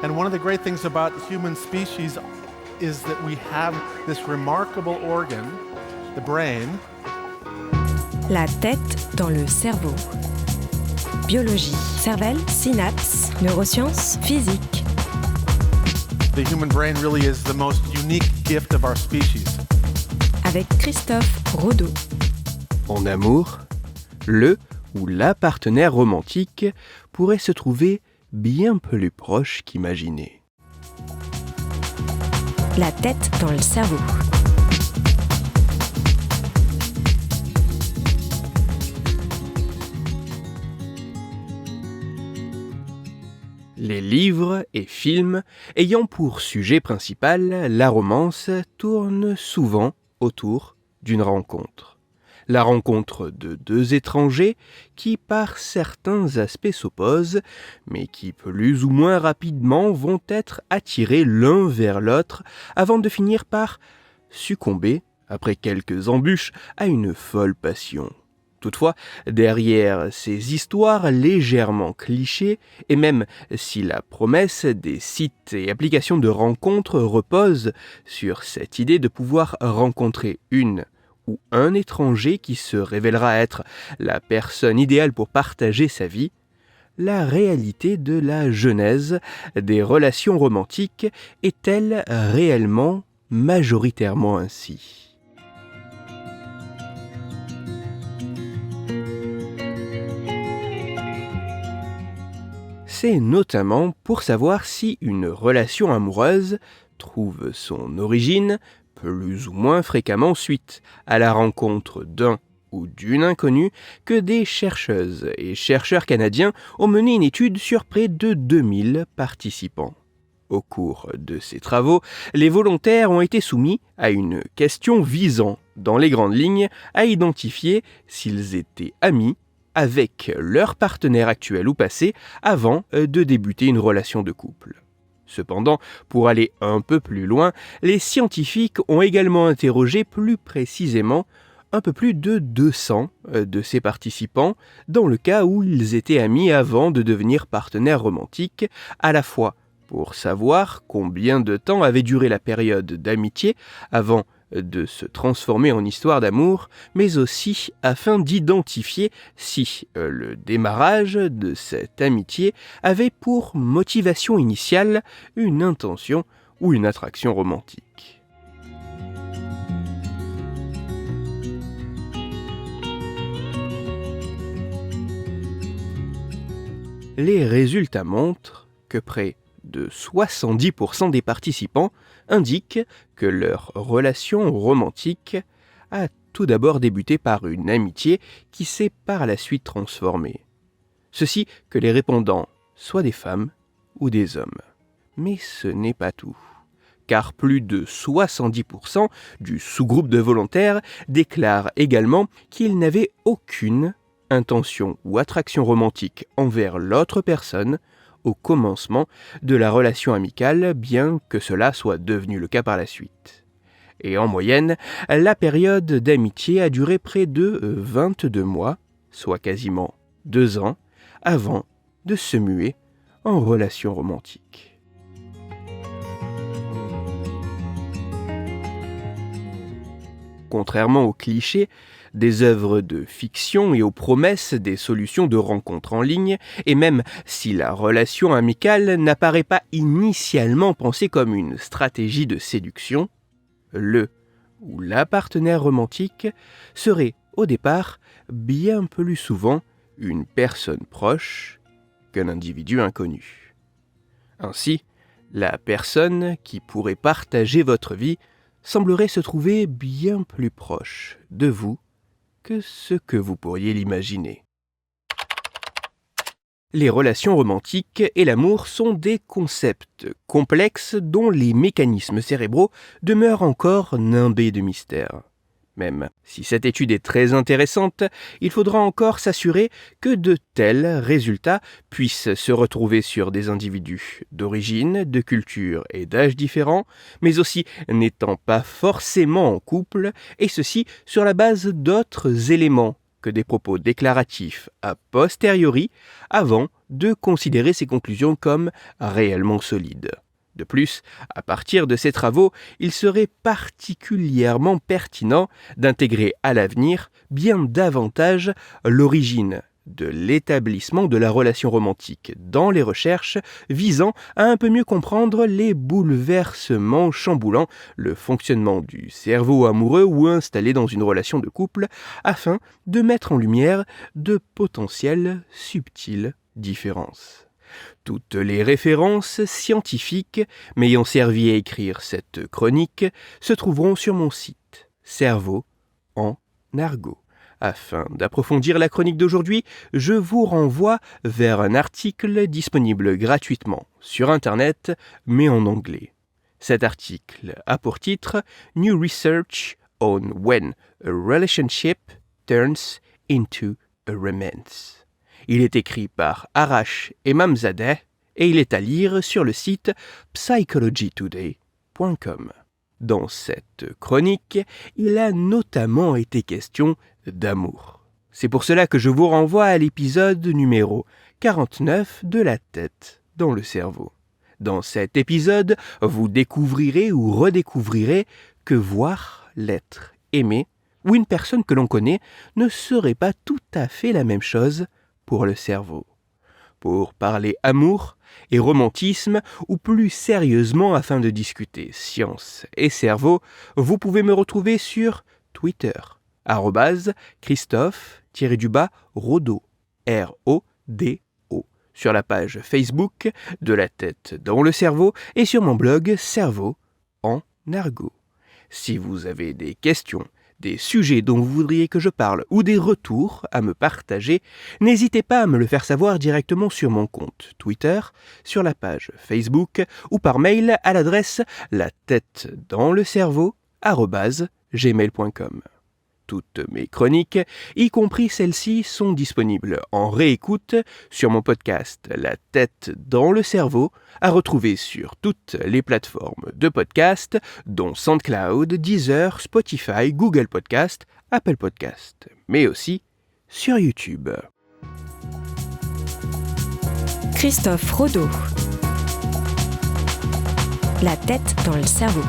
And one of the great things about human species is that we have this remarkable organ, the brain. La tête dans le cerveau. Biologie, cervelle, synapses, neurosciences, physique. The human brain really is the most unique gift of our species. Avec Christophe Rodeau. En amour, le ou la partenaire romantique pourrait se trouver bien plus proche qu'imaginé. La tête dans le cerveau. Les livres et films ayant pour sujet principal la romance tournent souvent autour d'une rencontre. La rencontre de deux étrangers qui par certains aspects s'opposent, mais qui plus ou moins rapidement vont être attirés l'un vers l'autre avant de finir par succomber, après quelques embûches, à une folle passion. Toutefois, derrière ces histoires légèrement clichés, et même si la promesse des sites et applications de rencontres repose sur cette idée de pouvoir rencontrer une ou un étranger qui se révélera être la personne idéale pour partager sa vie, la réalité de la genèse des relations romantiques est-elle réellement majoritairement ainsi ? C'est notamment pour savoir si une relation amoureuse trouve son origine plus ou moins fréquemment suite à la rencontre d'un ou d'une inconnue que des chercheuses et chercheurs canadiens ont mené une étude sur près de 2000 participants. Au cours de ces travaux, les volontaires ont été soumis à une question visant, dans les grandes lignes, à identifier s'ils étaient amis avec leur partenaire actuel ou passé avant de débuter une relation de couple. Cependant, pour aller un peu plus loin, les scientifiques ont également interrogé plus précisément un peu plus de 200 de ces participants dans le cas où ils étaient amis avant de devenir partenaires romantiques, à la fois pour savoir combien de temps avait duré la période d'amitié avant de se transformer en histoire d'amour, mais aussi afin d'identifier si le démarrage de cette amitié avait pour motivation initiale une intention ou une attraction romantique. Les résultats montrent que près de 70% des participants indiquent que leur relation romantique a tout d'abord débuté par une amitié qui s'est par la suite transformée. Ceci que les répondants soient des femmes ou des hommes. Mais ce n'est pas tout, car plus de 70% du sous-groupe de volontaires déclarent également qu'ils n'avaient aucune intention ou attraction romantique envers l'autre personne au commencement de la relation amicale, bien que cela soit devenu le cas par la suite. Et en moyenne, la période d'amitié a duré près de 22 mois, soit quasiment 2 ans, avant de se muer en relation romantique. Contrairement aux clichés des œuvres de fiction et aux promesses des solutions de rencontres en ligne, et même si la relation amicale n'apparaît pas initialement pensée comme une stratégie de séduction, le ou la partenaire romantique serait au départ bien plus souvent une personne proche qu'un individu inconnu. Ainsi, la personne qui pourrait partager votre vie semblerait se trouver bien plus proche de vous que ce que vous pourriez l'imaginer. Les relations romantiques et l'amour sont des concepts complexes dont les mécanismes cérébraux demeurent encore nimbés de mystère. Même si cette étude est très intéressante, il faudra encore s'assurer que de tels résultats puissent se retrouver sur des individus d'origine, de culture et d'âge différents, mais aussi n'étant pas forcément en couple, et ceci sur la base d'autres éléments que des propos déclaratifs a posteriori avant de considérer ses conclusions comme réellement solides. De plus, à partir de ces travaux, il serait particulièrement pertinent d'intégrer à l'avenir bien davantage l'origine de l'établissement de la relation romantique dans les recherches visant à un peu mieux comprendre les bouleversements chamboulant le fonctionnement du cerveau amoureux ou installé dans une relation de couple afin de mettre en lumière de potentielles subtiles différences. Toutes les références scientifiques m'ayant servi à écrire cette chronique se trouveront sur mon site Cerveau en argot. Afin d'approfondir la chronique d'aujourd'hui, je vous renvoie vers un article disponible gratuitement sur Internet, mais en anglais. Cet article a pour titre « New Research on When a Relationship Turns into a Romance ». Il est écrit par Arash Emamzadeh et il est à lire sur le site psychologytoday.com. Dans cette chronique, il a notamment été question d'amour. C'est pour cela que je vous renvoie à l'épisode numéro 49 de La tête dans le cerveau. Dans cet épisode, vous découvrirez ou redécouvrirez que voir l'être aimé ou une personne que l'on connaît ne serait pas tout à fait la même chose pour le cerveau. Pour parler amour et romantisme, ou plus sérieusement afin de discuter science et cerveau, vous pouvez me retrouver sur Twitter, @Christophe_Rodo, R-O-D-O, sur la page Facebook de La tête dans le cerveau et sur mon blog Cerveau en argot. Si vous avez des questions, des sujets dont vous voudriez que je parle ou des retours à me partager, n'hésitez pas à me le faire savoir directement sur mon compte Twitter, sur la page Facebook ou par mail à l'adresse latettedanslecerveau@gmail.com. Toutes mes chroniques, y compris celles-ci, sont disponibles en réécoute sur mon podcast La tête dans le cerveau, à retrouver sur toutes les plateformes de podcast, dont SoundCloud, Deezer, Spotify, Google Podcast, Apple Podcast, mais aussi sur YouTube. Christophe Rodo. La tête dans le cerveau.